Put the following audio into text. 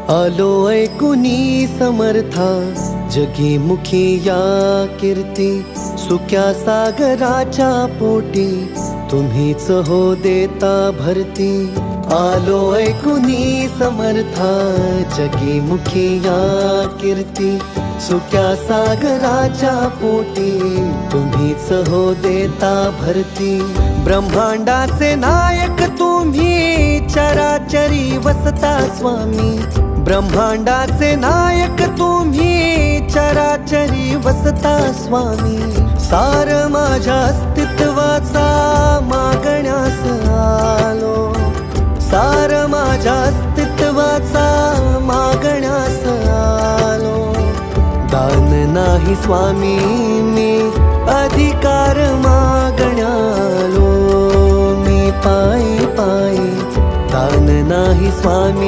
आलो ऐकुनी समर्था, जगी मुखी या कीर्ती. सुक्या सागराच्या पोटी तुम्हीच हो देता भरती. आलो ऐकुनी समर्था, जगी मुखी या कीर्ती. सुक्या सागराच्या पोटी तुम्हीच हो देता भरती. ब्रह्मांडाचे नायक तुम्ही, चराचरी वसता स्वामी. ब्रह्मांडाचे नायक तुम्ही, चराचरी वसता स्वामी. सार माझ्या अस्तित्वाचा मागण्यास आलो. सार माझ्या अस्तित्वाचा मागण्यास आलो. दान नाही स्वामी मी, अधिकार मागण्यालो. मी पायी पायी, दान नाही स्वामी.